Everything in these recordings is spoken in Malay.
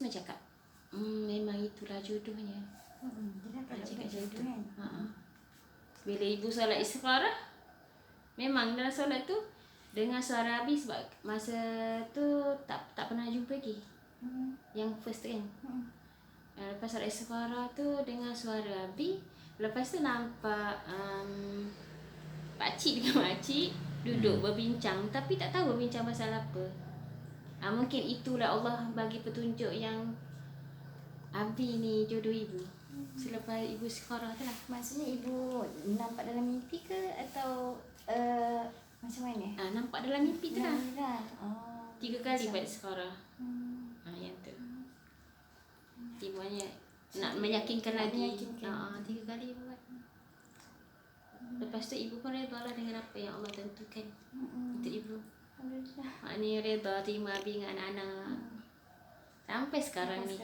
semua cakap memang itulah jodohnya. Cakap macam tu. Bila ibu solat istikharah, memang dalam solat tu dengan suara Abi, sebab masa tu tak pernah jumpa lagi. Yang first kan. Lepas solat istikharah tu dengan suara Abi, lepas tu nampak pakcik dengan makcik duduk berbincang, tapi tak tahu berbincang pasal apa. Mungkin itulah Allah bagi petunjuk yang Abi ni jodoh ibu. Selepas ibu istikharah tu lah. Maksudnya ibu nampak dalam mimpi ke atau macam mana? Nampak dalam mimpi tu lah. 3 kali pada istikharah. Yang tu. Ibu hanya nak meyakinkan lagi. 3 kali ibu buat. Lepas tu ibu pun redha lah dengan apa yang Allah tentukan untuk ibu. Maknanya redha terima Abi dengan anak-anak. Sampai sekarang ni.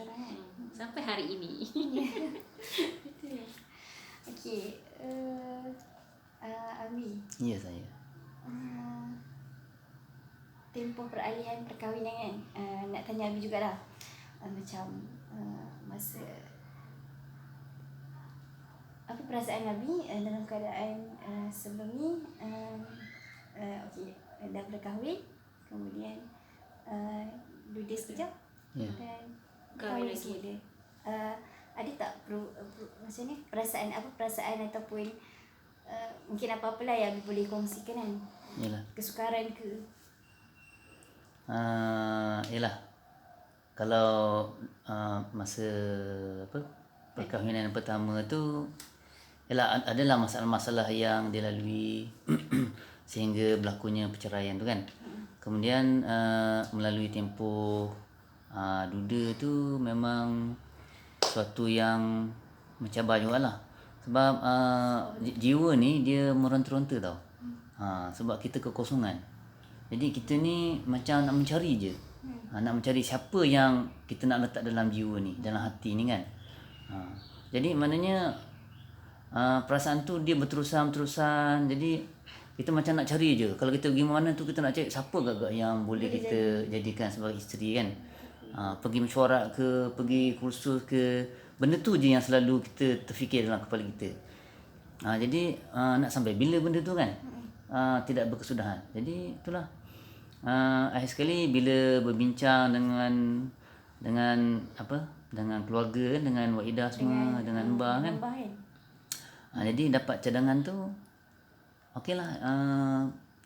Sampai hari ini. Betul. Okey. Abi. Ya, saya. Tempoh peralihan perkahwinan kan. Nak tanya Abi jugalah. Macam masa apa perasaan Abi dalam keadaan sebelum ni okey, dah berkahwin, kemudian duda sekejap dan kahwin lagi dia. Ada tak macam ni perasaan ataupun mungkin apa-apalah yang Abi boleh kongsikan kan? Yalah. Kesukaran ke? Yalah. Kalau masa perkahwinan pertama tu, yalah, adalah masalah-masalah yang dilalui sehingga berlakunya perceraian tu kan. Kemudian melalui tempoh duda tu memang suatu yang mencabar jugalah. Sebab jiwa ni dia meronta-ronta tau. Sebab kita kekosongan. Jadi kita ni macam nak mencari je. Nak mencari siapa yang kita nak letak dalam jiwa ni, dalam hati ni kan. Jadi maknanya perasaan tu dia berterusan. Jadi kita macam nak cari je. Kalau kita pergi mana tu kita nak cari siapa gagak yang boleh kita jadikan sebagai isteri kan. Pergi mesyuarat ke, pergi kursus ke, benda tu je yang selalu kita terfikir dalam kepala kita. Jadi nak sampai bila benda tu kan tidak berkesudahan. Jadi itulah akhir sekali bila berbincang dengan keluarga kan, dengan Wak Ida semua, dengan Mbah kan. Jadi dapat cadangan tu, okeylah,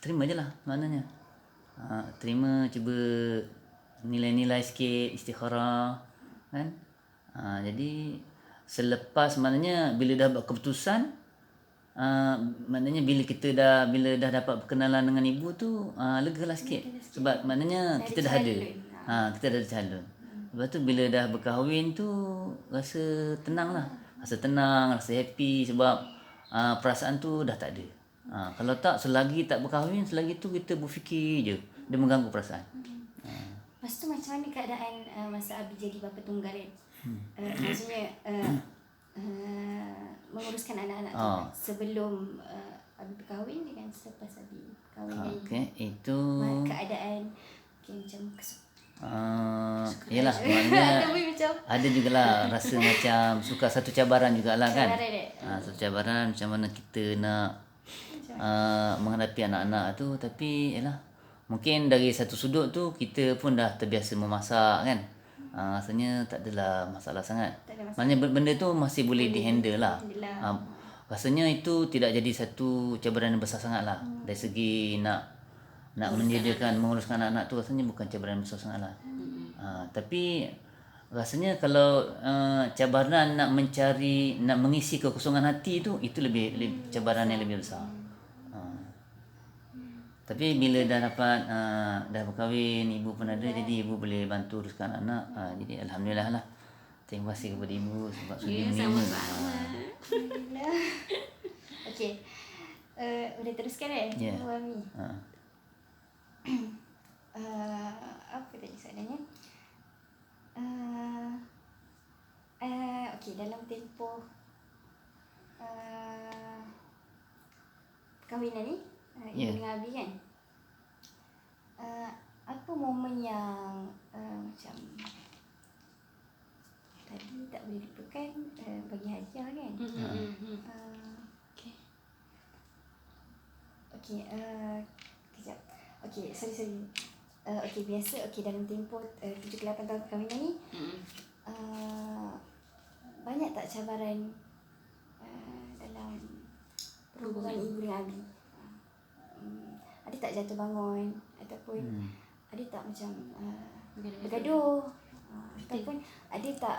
terima je lah maknanya. Terima, cuba nilai-nilai sikit, istikharah kan. Jadi selepas maknanya bila dah buat keputusan, maknanya bila dah dapat berkenalan dengan ibu tu, legalah sikit. Sebab maknanya kita dah ada. Kita dah ada calon. Lepas tu bila dah berkahwin tu rasa tenang lah. Rasa tenang, rasa happy sebab perasaan tu dah tak ada. Kalau tak, selagi tak berkahwin, selagi tu kita berfikir je. Dia mengganggu perasaan. Lepas tu macam mana keadaan masa Abi jadi bapa tunggal kan? Maksudnya menguruskan anak-anak tu sebelum Abi berkahwin dengan selepas Abi berkahwin. Okey, itu keadaan macam yalah, maknanya ada jugalah rasa macam suka satu cabaran jugalah kan. Satu cabaran macam mana kita nak menghadapi anak-anak tu. Tapi yalah, mungkin dari satu sudut tu kita pun dah terbiasa memasak kan. Rasanya tak adalah masalah sangat. Maknanya benda tu masih boleh dihandle lah. Rasanya itu tidak jadi satu cabaran yang besar sangat lah. Dari segi nak menyediakan, menguruskan anak-anak tu rasanya bukan cabaran besar sangat lah. Tapi rasanya kalau cabaran nak mengisi kekosongan hati tu, itu lebih cabaran yang lebih besar. Tapi bila dah dapat dah berkahwin, ibu pun ada, jadi ibu boleh bantu uruskan anak. Jadi alhamdulillah lah. Terima kasih kepada ibu sebab sudi menerima. Alhamdulillah. Okey. Boleh teruskan Ya. Bu Ami. Apa tadi soalannya? Okey, dalam tempoh perkahwinan ni ibu dengan Abi kan, apa momen yang macam boleh lupakan, bagi hadiah kan. Okay. Okey, kejap. Okey, sorry. Okey, biasa dalam tempoh 7 ke 8 tahun perkahwinan ni, banyak tak cabaran dalam hubungan ibu dengan abi? Ada tak jatuh bangun ataupun ada tak macam bergaduh? Ataupun ada tak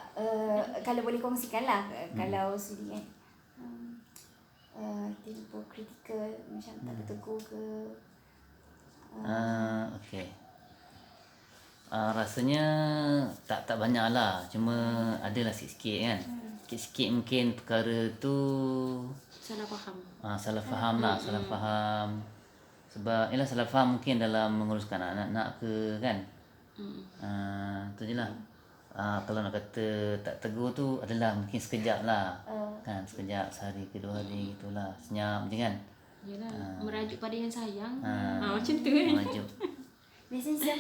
kalau boleh kongsikan lah, kalau sudi kan, tempoh kritikal macam tak bertegur ke? Okey. Rasanya tak banyak lah, cuma adalah sikit-sikit kan. Sikit-sikit mungkin perkara tu Salah faham. salah faham lah, salah faham. Sebab ialah salah faham mungkin dalam menguruskan anak-anak ke kan. Tu je lah. Kalau nak kata tak tegur tu adalah mungkin sekejap lah. Kan, sekejap, sehari ke 2 hari gitulah. Senyap je kan. Yalah, merajuk pada yang sayang. Macam tu kan. Merajuk. Biasanya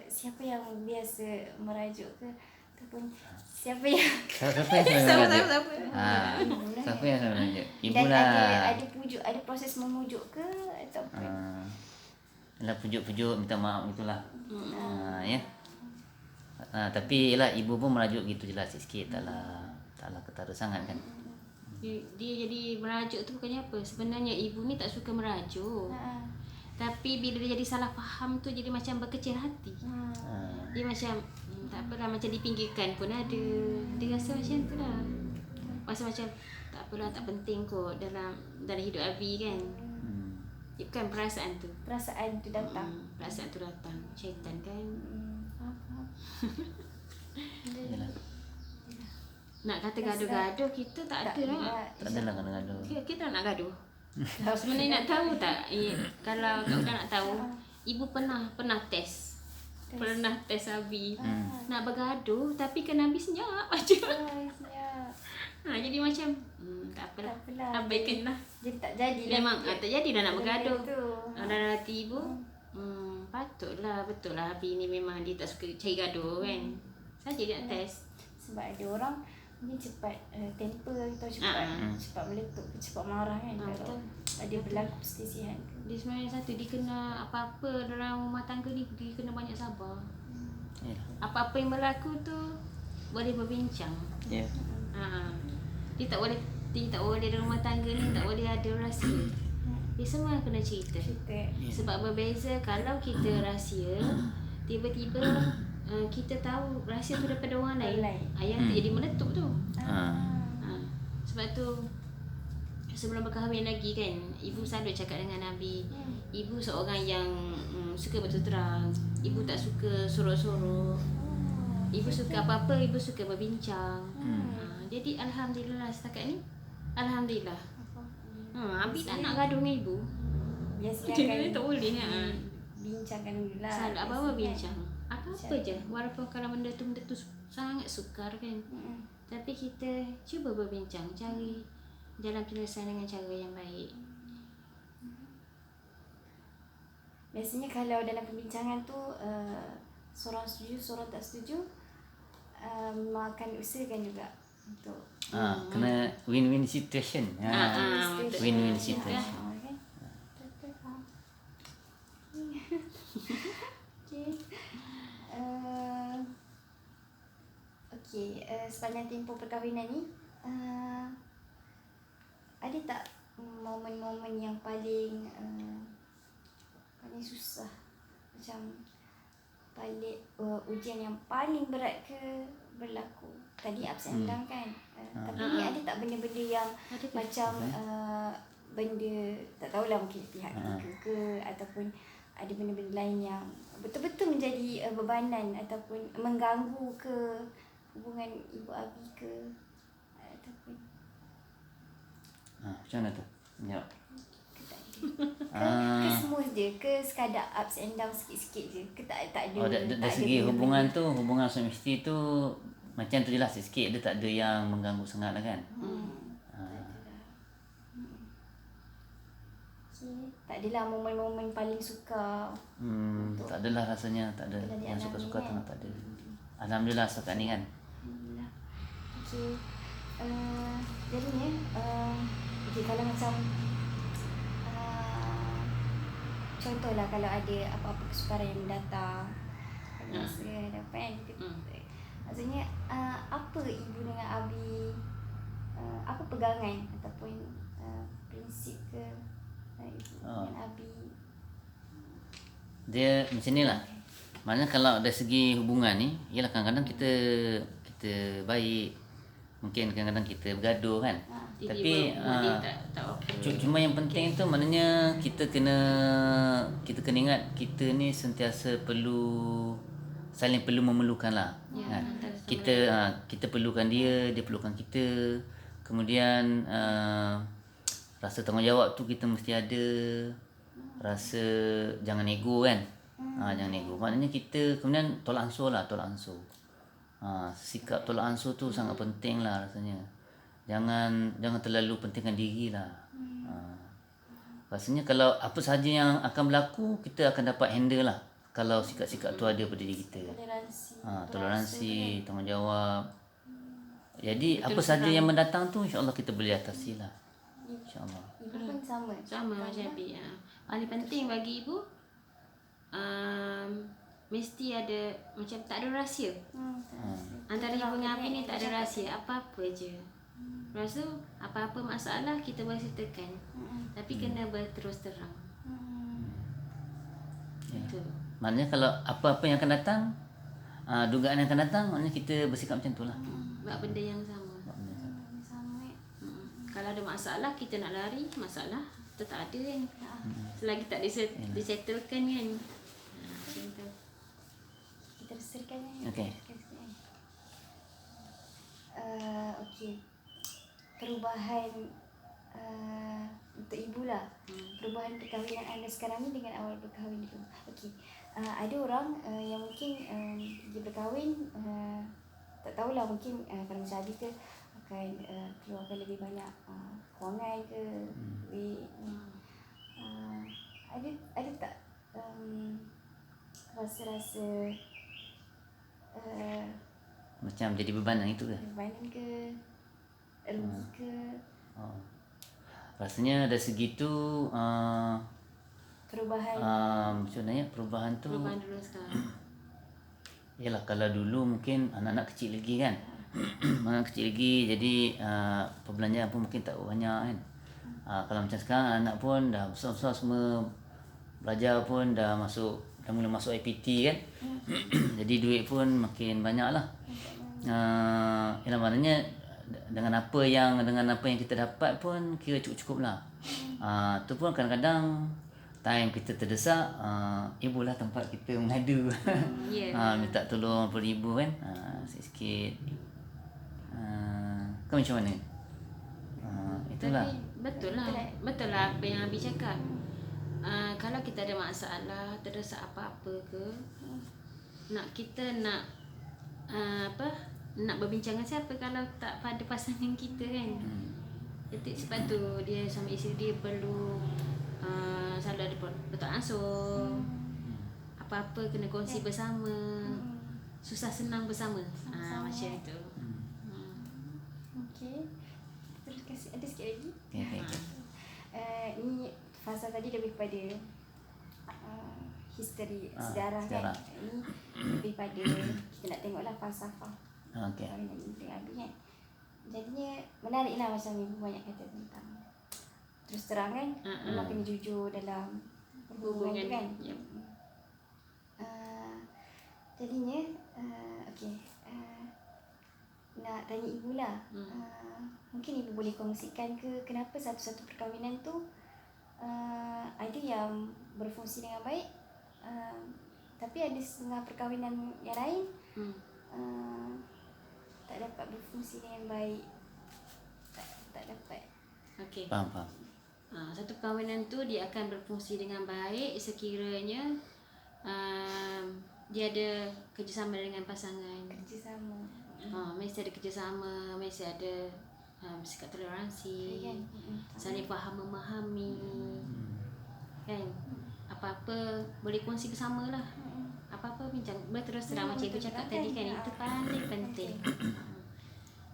siapa yang biasa merajuk ke, ataupun siapa yang Siapa yang selalu merajuk? Siapa. Siapa yang selalu merajuk? Ibu dan lah. ada proses memujuk ke ataupun Yalah, pujuk-pujuk, minta maaf gitulah. Ya. Tapi yalah, ibu pun merajuk gitu je lah sikit-sikit, taklah ketara sangat kan. Dia jadi merajuk tu bukannya apa. Sebenarnya ibu ni tak suka merajuk. Tapi bila dia jadi salah faham tu, jadi macam berkecil hati. Dia macam tak apalah, macam dipinggirkan pun ada. Dia rasa macam tu lah. Rasa macam tak apalah, tak penting kot dalam hidup Abi kan. Dia bukan perasaan tu. perasaan tu datang. Perasaan tu datang. Syaitan kan. Yalah. Nak kata gaduh-gaduh, kita tak ada lah. Tak adalah gaduh-gaduh. Kita nak gaduh. Sebenarnya nak tahu tak, kalau kau dah nak tahu, ibu pernah test. Pernah test Abi. Nak bergaduh tapi kena Abi senyap aja. Jadi macam tak apalah. Abaikanlah. Jadi tak jadi. Memang tak jadi dah nak bergaduh. Dalam hati ibu, patutlah, betul lah Abi ni memang dia tak suka cari gaduh kan. Saja dia nak test. Sebab ada orang mungkin cepat temper atau cepat meletup, cepat marah kan. Kalau ada berlaku perselisihan. Dia sebenarnya satu, dia kena apa-apa dalam rumah tangga ni, dia kena banyak sabar. Apa-apa yang berlaku tu boleh berbincang. Dia tak boleh dalam rumah tangga ni tak boleh ada rahsia. Dia semua kena cerita. Sebab berbeza kalau kita rahsia, tiba-tiba kita tahu rahsia tu daripada orang lain. Ayah tu jadi meletup tu. Sebab tu sebelum berkahwin lagi kan, ibu selalu cakap dengan Nabi, ibu seorang yang suka berterus terang. Ibu tak suka sorok-sorok. Ibu suka apa-apa, ibu suka berbincang. Jadi alhamdulillah setakat ni, alhamdulillah. Abi tak nak gaduh dengan ibu. Biasanya tak boleh bincangkan dulu lah. Selalu apa-apa bincang. Apa-apa je, walaupun kalau benda tu sangat sukar kan. Tapi kita cuba berbincang, cari jalan penyelesaian dengan cara yang baik. Biasanya kalau dalam perbincangan tu seorang setuju, seorang tak setuju, akan usahakan juga untuk kena win-win situation. Win-win situation. Okey, sepanjang tempoh perkahwinan ni, ada tak momen-momen yang paling susah, macam paling ujian yang paling berat ke berlaku? Tadi ups and down kan, tapi ni ada tak benda-benda yang macam benda tak tahulah, mungkin pihak ketiga ke, ataupun ada benda-benda lain yang betul-betul menjadi bebanan ataupun mengganggu ke hubungan ibu Abi ke, ataupun macam mana tu? Jawab. Ke smooth je, ke sekadar ups and down sikit-sikit je, ke tak ada. Dari segi hubungan tu, hubungan suami isteri tu macam tu je lah, sikit-sikit. Dia tak ada yang mengganggu sangat lah kan. Tak adalah momen-momen paling suka. Tak adalah rasanya, tak ada. Yang suka-suka tu tak ada. Alhamdulillah setakat ni kan. Alhamdulillah. Okey. Jadinya okey, kalau macam contohlah kalau ada apa-apa kesukaran yang mendatang, masa dapat kan, maksudnya apa ibu dengan abi, apa pegangan ataupun prinsip ke ibu dengan abi? Dia macam ni lah. Maknanya kalau dari segi hubungan ni, ialah kadang-kadang kita baik, mungkin kadang-kadang kita bergaduh kan. Tapi cuma yang penting tu maknanya kita kena ingat kita ni sentiasa saling perlu memerlukan lah. Kan? Kita perlukan dia perlukan kita. Kemudian rasa tanggungjawab tu kita mesti ada. Rasa jangan ego kan. Jangan ego. Maknanya kita kemudian tolak ansur. Sikap tolak ansur tu sangat penting lah rasanya. Jangan terlalu pentingkan diri lah. Rasanya kalau apa sahaja yang akan berlaku, kita akan dapat handle lah. Kalau sikap-sikap tu ada pada diri kita. Toleransi, tanggungjawab. Jadi apa sahaja yang mendatang tu insya-Allah kita boleh atasi lah. InsyaAllah. Ibu pun sama. Sama macam Abi. Paling penting bagi ibu, mesti ada macam tak ada rahsia. Antara ibu dengan Abi ni tak ada rahsia, apa-apa je. Lepas tu apa-apa masalah kita boleh ceritakan. Tapi kena berterus terang. Itu. Maknanya kalau apa-apa yang akan datang, dugaan yang akan datang, maknanya kita bersikap macam tu lah. Buat benda yang sama. Kalau ada masalah, kita nak lari, masalah tetap ada kan. Selagi tak disettlekan kan. Macam tu. Kita teruskan kan. Okey. Okey. Perubahan untuk ibu lah. Perubahan perkahwinan anda sekarang ni dengan awal berkahwin dulu. Okey. Ada orang yang mungkin dia berkahwin, tak tahulah, mungkin kalau macam Adi tu akan keluarkan lebih banyak kewangan ke duit. Ada tak rasa-rasa macam jadi bebanan itu ke? bebanan ke, rugi ke? Rasanya dari segi tu Perubahan macam mana ya perubahan tu? Perubahan dulu sekarang. Yalah kalau dulu mungkin anak-anak kecil lagi kan. Anak kecil lagi jadi perbelanjaan pun mungkin tak banyak kan. Kalau macam sekarang anak pun dah besar-besar semua, belajar pun dah mula masuk IPT kan. Jadi duit pun makin banyak lah. Ialah maknanya dengan apa yang kita dapat pun kira cukup-cukup lah. Tu pun kadang-kadang time kita terdesak, ibulah tempat kita mengadu. Minta tolong RM10,000 kan. Sikit-sikit. Kau macam mana? Itulah. Tapi betul lah apa yang Abi cakap. Kalau kita ada masalah, terdesak apa-apa ke, kita nak berbincang dengan siapa kalau tak pada pasangan kita kan. Jadi sebab tu dia sama isteri dia perlu selalu ada betul ansur. Apa-apa kena kongsi bersama. Susah senang bersama. Macam itu. Okey. Terus kasih ada sikit lagi. Ini fasa tadi lebih pada history sejarah kan. Ini lebih pada kita nak tengoklah falsafah. Okey. Dengan Abi kan. Jadinya menariklah macam ibu banyak kata tentang terus terang kan. Memang kena jujur dalam hubungan tu kan. Yep. Jadinya okey. Nak tanya ibu lah. Mungkin ibu boleh kongsikan ke kenapa satu-satu perkahwinan tu ada yang berfungsi dengan baik, tapi ada setengah perkahwinan yang lain tak dapat berfungsi dengan baik, tak dapat. Okey. Faham. Satu perkahwinan tu dia akan berfungsi dengan baik sekiranya dia ada kerjasama dengan pasangan. Mesti ada kerjasama, mesti ada sikap toleransi, saling faham memahami, kan. Apa-apa boleh kongsi bersama lah. Apa-apa bincang berterus terang macam ibu cakap tadi kan. Itu paling penting.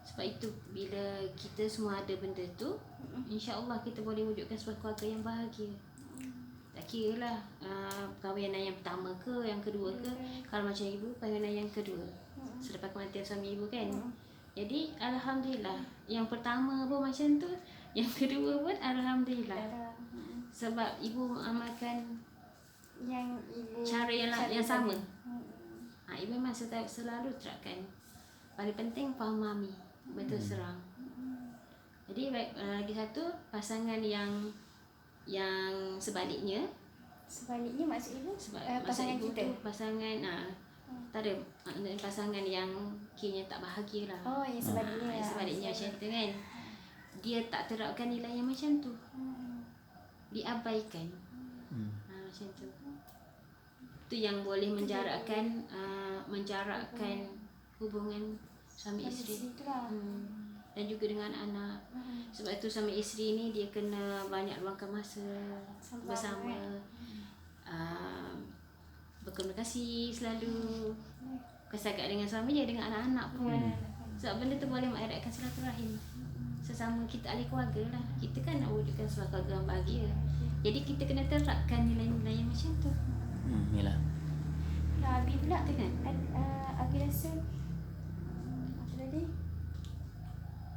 Sebab Sebab itu bila kita semua ada benda tu, insya-Allah kita boleh wujudkan sebuah keluarga yang bahagia. Tak kira lah perkahwinan yang pertama ke, yang kedua ke. Kalau macam ibu, perkahwinan yang kedua selepas kematian suami ibu kan. Jadi alhamdulillah, yang pertama pun macam tu, yang kedua pun alhamdulillah. Sebab ibu mengamalkan yang ibu cara yang sama. Ibu memang selalu terapkan. Paling penting faham mami, betul serang. Jadi lagi satu, pasangan yang sebaliknya maksud ibu pasangan ibu kita tu, pasangan tak ada pasangan yang kiranya tak bahagia lah. yang sebaliknya sebaliknya macam tu kan, dia tak terapkan nilai yang macam tu, diabaikan. Macam tu yang boleh menjarakkan hubungan suami isteri dan juga dengan anak. Sebab itu suami isteri ni dia kena banyak luangkan masa bersama, berkomunikasi selalu, kesagat dengan suami dia, dengan anak-anak pun. Sebab benda tu boleh mengeratkan silaturahim sesama kita, ahli keluarga lah. Kita kan nak wujudkan sebuah keluarga yang bahagia. Jadi kita kena terapkan nilai-nilai yang macam tu. Yalah. Abi pula tu kan, Abi rasa tadi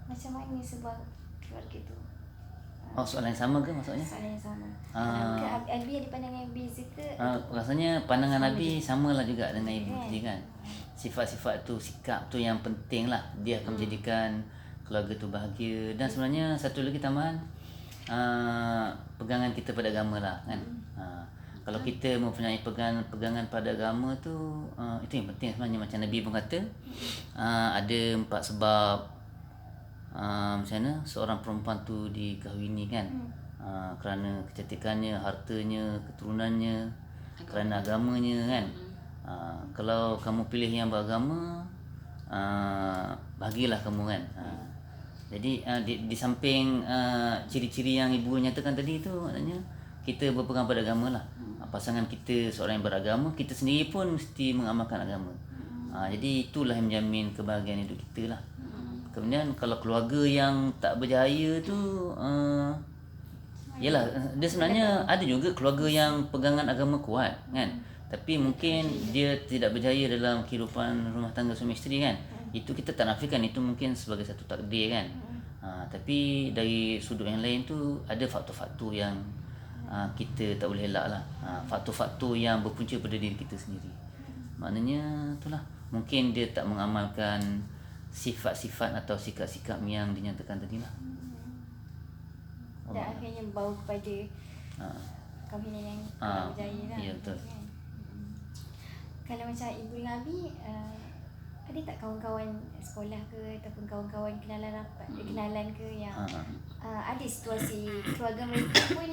macam mana sebuah keluarga tu? Soalan yang sama ke maksudnya? Soalan yang sama. Abi ada pandangan yang beza ke? Rasanya pandangan Nabi samalah juga dengan ibu tadi kan. Sifat-sifat tu, sikap tu yang penting lah. Dia akan menjadikan keluarga tu bahagia. Dan sebenarnya satu lagi tambahan, pegangan kita pada agama lah kan. Kalau kita mempunyai pegangan pada agama tu, itu yang penting sebenarnya. Macam Nabi pun kata, ada 4 sebab macam mana seorang perempuan tu dikahwini kan. Kerana kecantikannya, hartanya, keturunannya, kerana agamanya kan. Kalau kamu pilih yang beragama, bahagilah kamu kan. Jadi di samping ciri-ciri yang ibu nyatakan tadi tu, maknanya kita berpegang pada agama lah. Pasangan kita seorang yang beragama, kita sendiri pun mesti mengamalkan agama. Jadi itulah yang menjamin kebahagiaan hidup kita lah. Kemudian kalau keluarga yang tak berjaya tu, yalah, dia sebenarnya ada juga keluarga yang pegangan agama kuat kan, tapi mungkin dia tidak berjaya dalam kehidupan rumah tangga suami isteri kan. Itu kita tak nafikan, itu mungkin sebagai satu takdir kan. Tapi dari sudut yang lain tu ada faktor-faktor yang kita tak boleh elak lah. Faktor-faktor yang berpunca pada diri kita sendiri. Maknanya itulah, mungkin dia tak mengamalkan sifat-sifat atau sikap-sikap yang dinyatakan tadi lah. Dan akhirnya membawa kepada kahwinan yang berjaya lah. Ya, betul. Kalau macam ibu dengan Abi, ada tak kawan-kawan sekolah ke ataupun kawan-kawan kenalan ke yang ada situasi keluarga mereka pun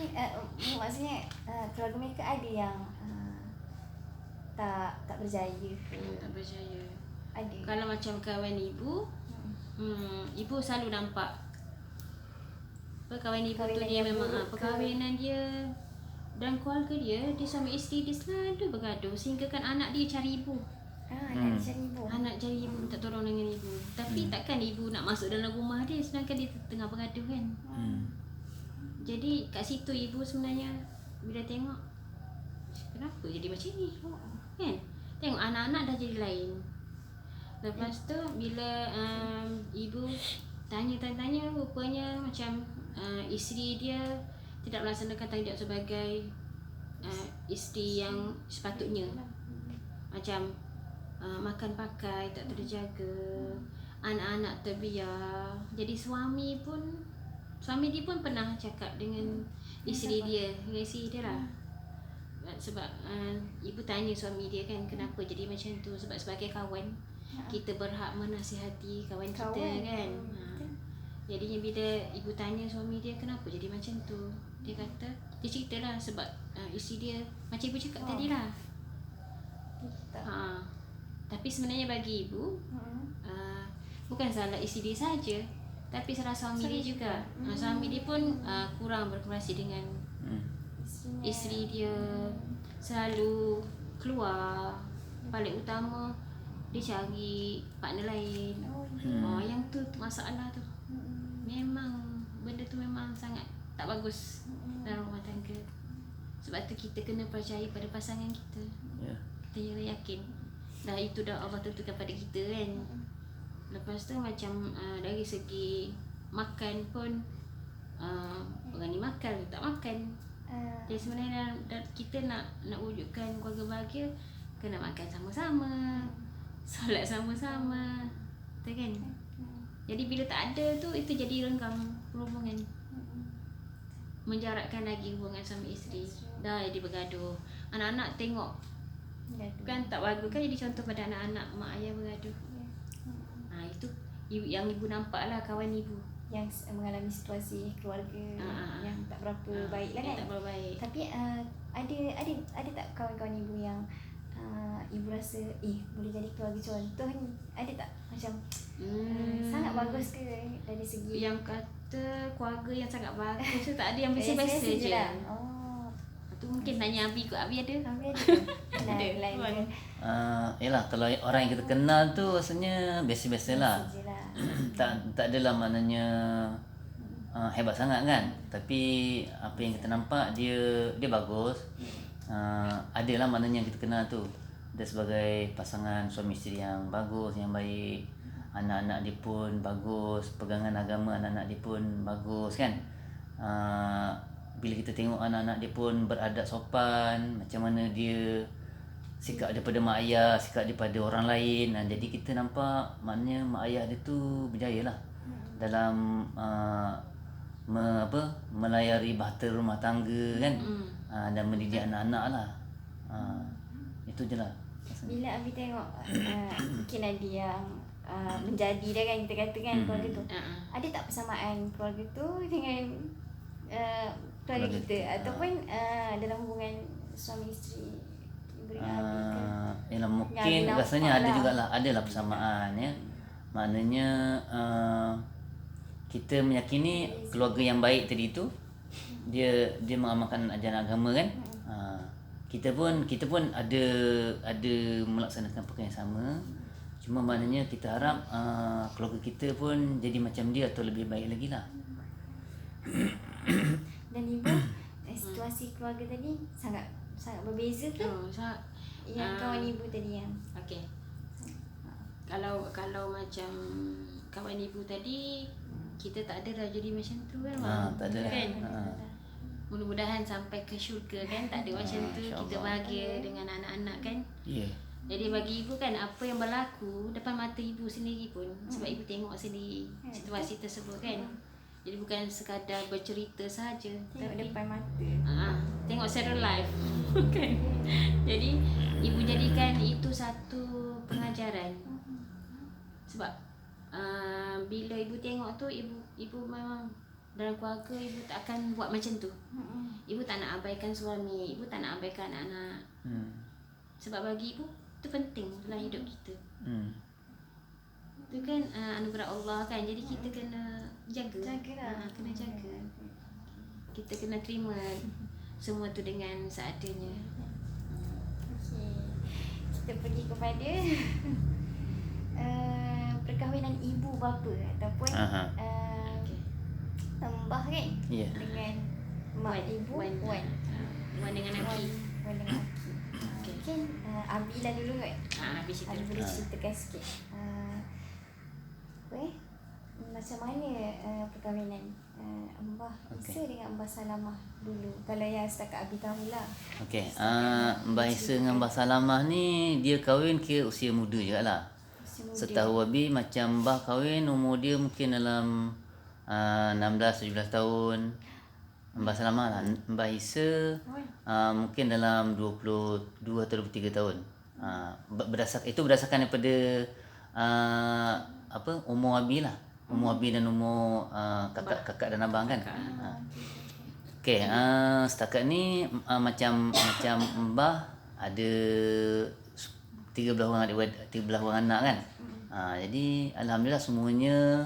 maksudnya keluarga mereka ada yang tak berjaya ke? Tak berjaya. Ada. Kalau macam kawan ibu, ibu selalu nampak kawan ibu tu dia memang perkahwinan dia dan keluarga dia suami isteri dia selalu bergaduh, sehingga kan anak dia cari ibu. Anak cari ibu, minta tolong dengan ibu. Tapi takkan ibu nak masuk dalam rumah dia sedangkan dia tengah bergaduh kan. Jadi kat situ ibu sebenarnya bila tengok, kenapa jadi macam ni kan. Tengok anak-anak dah jadi lain. Lepas tu bila ibu tanya, rupanya macam isteri dia tidak melaksanakan tanggungjawab sebagai isteri yang sepatutnya. Macam makan pakai tak terjaga, anak-anak terbiar. Jadi suami dia pun pernah cakap dengan isteri dia lah. Sebab ibu tanya suami dia kan, kenapa jadi macam tu. Sebab sebagai kawan kita berhak menasihati kawan kita kan. Jadinya bila ibu tanya suami dia kenapa jadi macam tu, dia kata, dia ceritalah sebab isteri dia macam ibu cakap tadi lah. Tapi sebenarnya bagi ibu bukan salah isteri dia saja, tapi salah suami dia juga. Suami dia pun kurang berkomunikasi dengan isteri dia, selalu keluar. Paling utama dia cari partner lain. Yang tu masalah tu. Memang benda tu memang sangat tak bagus dalam rumah tangga. Sebab tu kita kena percaya pada pasangan kita. Ya. Kita kena yakin dah itu dah Allah tentukan pada kita kan. Lepas tu macam dari segi makan pun orang ni makan tak makan. Jadi sebenarnya kita nak wujudkan keluarga bahagia, kena makan sama-sama, solat sama-sama, betul kan? Jadi bila tak ada tu, itu jadi renggang perhubungan, menjarakkan lagi hubungan suami isteri. Dah jadi bergaduh, anak-anak tengok kan tak bagus kan, jadi contoh pada anak-anak mak ayah bergaduh. Itu yang ibu nampak lah, kawan ibu yang mengalami situasi keluarga yang tak berapa baik lah kan. Tak berapa baik. Tapi ada tak kawan-kawan ibu yang ibu rasa boleh jadi keluarga contoh ni? Ada tak macam sangat bagus ke dari segi yang kata keluarga yang sangat bagus tu? Tak ada, yang biasa-biasa je lah. Tu mungkin tanya Abi kot. Abi ada? Abi ada. Lain. Yalah, kalau orang yang kita kenal tu rasanya biasa-biasalah. tak adalah maknanya hebat sangat kan. Tapi apa yang kita nampak dia bagus. Adalah maknanya yang kita kenal tu. Dia sebagai pasangan suami isteri yang bagus, yang baik. Anak-anak dia pun bagus, pegangan agama anak-anak dia pun bagus kan. Bila kita tengok anak-anak dia pun beradab sopan, macam mana dia sikap daripada mak ayah, sikap daripada orang lain. Jadi kita nampak maknanya mak ayah dia tu berjaya lah dalam melayari bahtera rumah tangga kan. Dan mendidik anak-anak lah. Itu je lah. Bila Abi tengok mungkin ada yang menjadi dah kan, kita kata kan keluarga tu, ada tak persamaan keluarga tu dengan keluarga kita ataupun dalam hubungan suami isteri ibu dengan Abi kan? Mungkin rasanya ada jugalah, adalah persamaan ya. Maknanya kita meyakini keluarga yang baik tadi tu dia mengamalkan ajaran agama kan. Kita pun ada melaksanakan perkara yang sama. Cuma maknanya kita harap keluarga kita pun jadi macam dia atau lebih baik lagi lah. Dan ibu, situasi keluarga tadi sangat berbeza ke? Yang kawan ibu tadi yang okey. Kalau macam kawan ibu tadi, kita tak ada dah jadi macam tu kan. Tak ada kan? Mudah-mudahan sampai ke syurga kan, tak ada macam tu. Kita bahagia dengan anak-anak kan. Jadi bagi ibu kan, apa yang berlaku depan mata ibu sendiri pun, sebab ibu tengok sendiri situasi tersebut kan. Jadi bukan sekadar bercerita saja, tengok depan mata. Tengok secara live kan. Jadi ibu jadikan itu satu pengajaran. Sebab bila ibu tengok tu, ibu memang dalam keluarga ibu tak akan buat macam tu. Ibu tak nak abaikan suami, ibu tak nak abaikan anak. Sebab bagi ibu itu penting dalam hidup kita. Itu kan anugerah Allah kan. Jadi kita kena jaga. Kena jaga. Kita kena terima semua tu dengan seadanya. Okey. Kita pergi kepada perkahwinan ibu bapa ataupun mbah kan. Dengan mak ibu Wan dengan Aki. Wan dengan Aki. Mungkin Abi lah dulu kan. Abi cerita. Abi boleh ceritakan sikit. Macam mana perkahwinan Mbah Isa dengan Mbah Salamah dulu, kalau yang setakat Abi tahulah. Mbah Isa dengan Mbah Salamah ni dia kahwin kira usia muda jugalah. Setahu Abi macam Mbah kahwin umur dia mungkin dalam 16-17 tahun. Mbah Salamah lah. Mbah Isa mungkin dalam 22 atau 23 tahun. Berdasarkan daripada umur Abi lah. Umur Abi dan umur kakak dan abang kan. Setakat ni macam Mbah ada 13 orang anak kan. Jadi alhamdulillah semuanya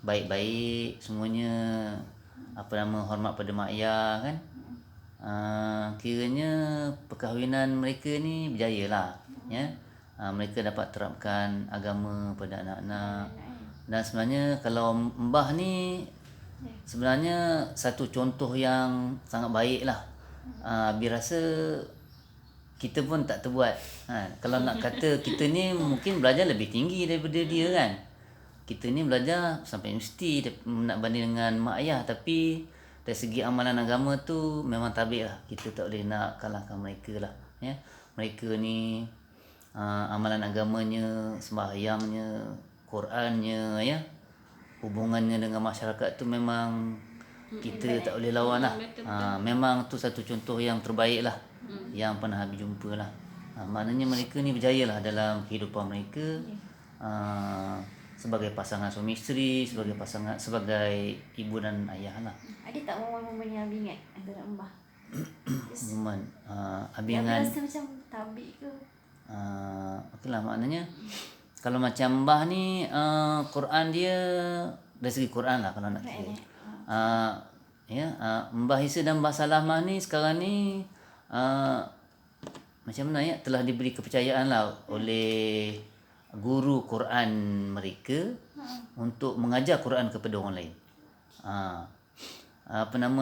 baik-baik, semuanya hormat pada mak ayah kan. Kiranya perkahwinan mereka ni berjaya lah ya. Mereka dapat terapkan agama pada anak-anak. Dan sebenarnya kalau mbah ni sebenarnya satu contoh yang sangat baik lah. Abi rasa kita pun tak terbuat. Kalau nak kata kita ni mungkin belajar lebih tinggi daripada dia kan. Kita ni belajar sampai universiti nak banding dengan mak ayah, tapi dari segi amalan agama tu memang tabik lah. Kita tak boleh nak kalahkan mereka lah. Ya. Mereka ni amalan agamanya, sembahyangnya, Qurannya, ya, hubungannya dengan masyarakat tu memang kita tak boleh lawan lah. Memang tu satu contoh yang terbaik lah yang pernah Habib jumpa lah. Maknanya mereka ni berjaya lah dalam kehidupan mereka, sebagai pasangan suami isteri, sebagai ibu dan ayah lah. Ada tak momen-momen yang Abi ingat antara Mbah? Momen Abi Yang dengan rasa macam tabik ke? okey lah, maknanya kalau macam Mbah ni Quran dia dari segi Quran lah kalau nak kira. Mbah Isa dan Mbah Salamah ni sekarang ni macam mana ya, telah diberi kepercayaan lah oleh guru Quran mereka untuk mengajar Quran kepada orang lain.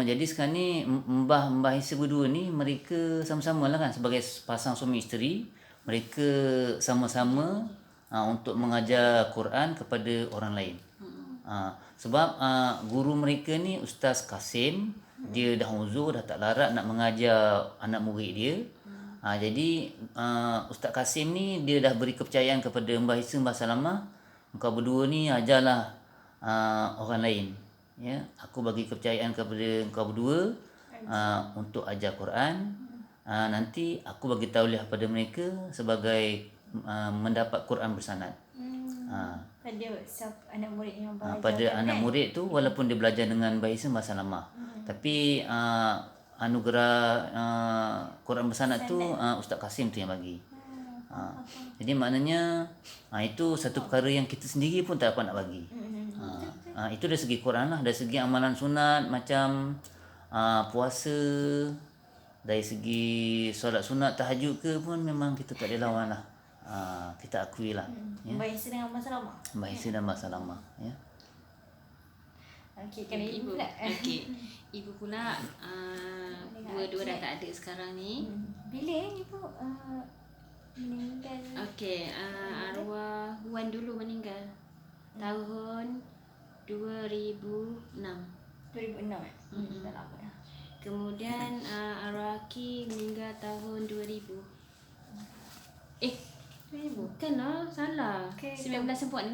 Jadi sekarang ni Mbah Isa berdua ni mereka sama-sama lah kan, sebagai pasang suami isteri, mereka sama-sama untuk mengajar Quran kepada orang lain. Sebab guru mereka ni Ustaz Kasim, dia dah uzur, dah tak larat nak mengajar anak murid dia. Jadi Ustaz Kasim ni dia dah beri kepercayaan kepada Mbah Isa, Mbah Salamah, engkau berdua ni ajarlah orang lain. Ya, aku bagi kepercayaan kepada engkau berdua untuk ajar Quran. Nanti aku bagi tauliah pada mereka sebagai mendapat Quran bersanad. Pada anak murid yang belajar. Pada anak murid tu walaupun dia belajar dengan Mbah Isa, Mbah Salamah, tapi anugerah Quran bersanad tu Ustaz Kasim tu yang bagi. Jadi maknanya itu satu perkara yang kita sendiri pun tak dapat nak bagi. Itu dari segi Quran lah. Dari segi amalan sunat macam puasa, dari segi solat sunat, tahajud ke pun memang kita tak boleh lawan lah. Kita akui lah. Mbah Isa dengan Mbah Salamah. Mbah Isa dan Mbah Salamah, ya. Okey, kalau ibu pula. Okey. Ibu pula dua-dua dah tak ada sekarang ni. Bila ibu meninggal? Okey, arwah Wan dulu meninggal tahun 2006. 2006 dah lama dah. Kemudian arwah Aki meninggal tahun 2000. 2000 kan lah, salah. Okay, 1946.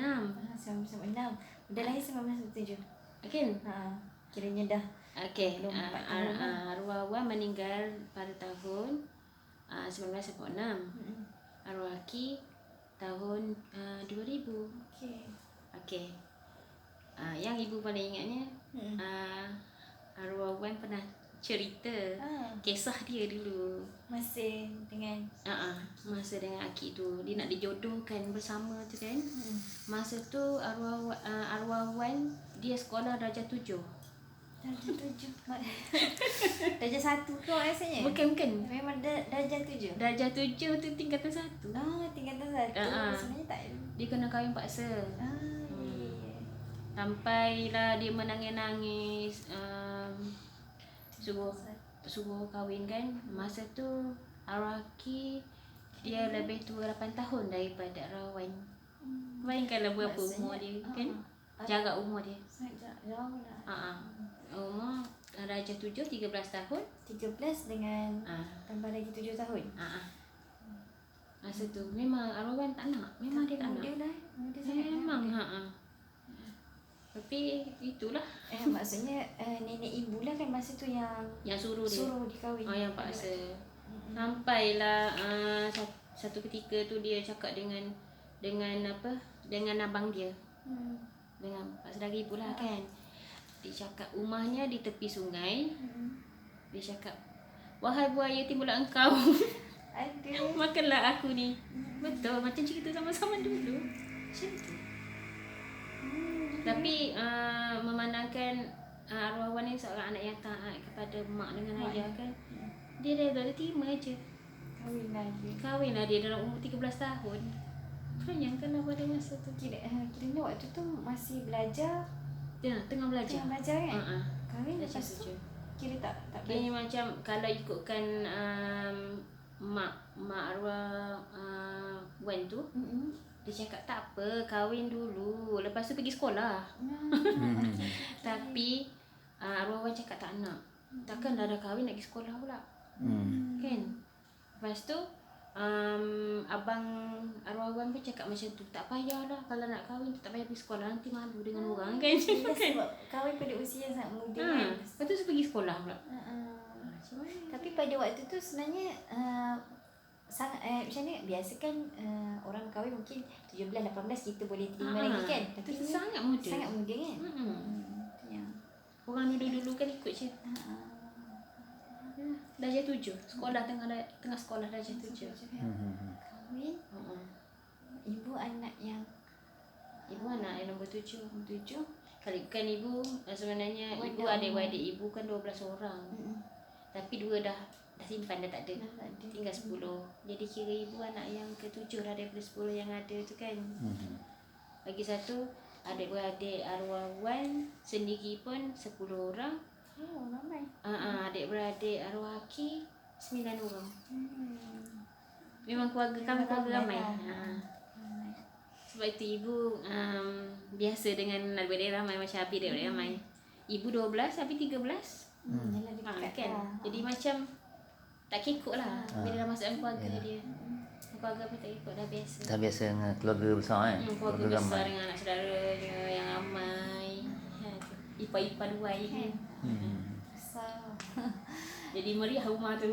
1996. Dah lahir 1997. Kan? Kiranya dah. Okey, arwah Wan meninggal pada tahun 1996. Arwah Aki tahun 2000. Okey. Yang ibu paling ingatnya arwah Wan pernah cerita kisah dia dulu Masa dengan Aki tu, dia nak dijodohkan bersama tu kan. Masa tu arwah Wan dia sekolah darjah 7. darjah 7. Darjah 1 ke rasanya? Bukan. Memang darjah 7. Darjah 7 tu tingkatan 1. Tingkatan 1. Sebenarnya tak. Dia kena kahwin paksa. Sampailah dia menangis-nangis, suruh kahwin kan. Masa tu arwah Aki dia lebih tua 8 tahun daripada arwah Wan. Bayangkanlah berapa umur dia kan. Jarak umur dia. Jauh lah. Umur darjah 7 13 tahun. 13 dengan tambah lagi 7 tahun. Masa tu memang arwah Wan tak nak. Memang dia tak nak. Memang tapi itulah. Maksudnya nenek ibu lah kan masa tu yang suruh dia dikahwin. Yang paksa. Sampailah satu ketika tu dia cakap dengan abang dia. Dengan pak saudara ibu lah kan. Dia cakap rumahnya di tepi sungai. Dia cakap, wahai buaya timbulan engkau. Aduh. Makanlah aku ni. Betul, macam cerita sama-sama dulu. Macam tu. Tapi memandangkan arwah Wan ni seorang anak yang taat kepada mak dengan ayah kan. Dia dah terima je. Kahwinlah dia dalam umur 13 tahun. Bayangkanlah pada masa tu. Kiranya waktu tu masih belajar. Tengah belajar. Tengah belajar kan? Kahwin Darjah lepas tu 7. kira tak Dia macam kalau ikutkan mak arwah Wan tu, dia cakap tak apa, kahwin dulu, lepas tu pergi sekolah. Tapi arwah Wan cakap tak nak. Takkan dah kahwin nak pergi sekolah pula. Kan? Lepas tu abang arwah Wan pun cakap macam tu, tak payahlah kalau nak kahwin tak payah pergi sekolah, nanti malu dengan orang kan. Sebab kahwin pada usia yang sangat muda kan. Lepas tu pergi sekolah pula. Tapi pada waktu tu sebenarnya sangat macam ni, biasa kan orang kahwin mungkin 17 18 kita boleh terima lagi kan. Tapi ni sangat muda. Sangat muda kan. Ya. Orang dulu-dulu kan ikut je. Darjah 7. Sekolah tengah sekolah darjah 7. Kahwin. Ibu anak yang nombor 7. Kalau bukan ibu, sebenarnya ibu adik-adik ibu kan 12 orang. Tapi 2 dah simpan, dah tak ada. Tinggal 10. Jadi kira ibu anak yang ke-7 dah daripada 10 yang ada tu kan. Lagi satu adik-beradik arwah Wan sendiri pun 10 orang. Oh, ramai. Adik-beradik arwah Aki 9 orang. Memang keluarga kami keluarga ramai. Sebab itu ibu biasa dengan adik-beradik ramai, macam Abi adik-beradik ramai. Ibu 12, Abi 13. Kan? Jadi macam tak kekok lah bila dah masuk dalam keluarga dia. Keluarga pun tak kekok, dah biasa. Dah biasa dengan keluarga besar kan. Keluarga besar dengan anak saudara dia yang ramai. Ipar-ipar luai kan. Besar. Jadi meriah rumah tu.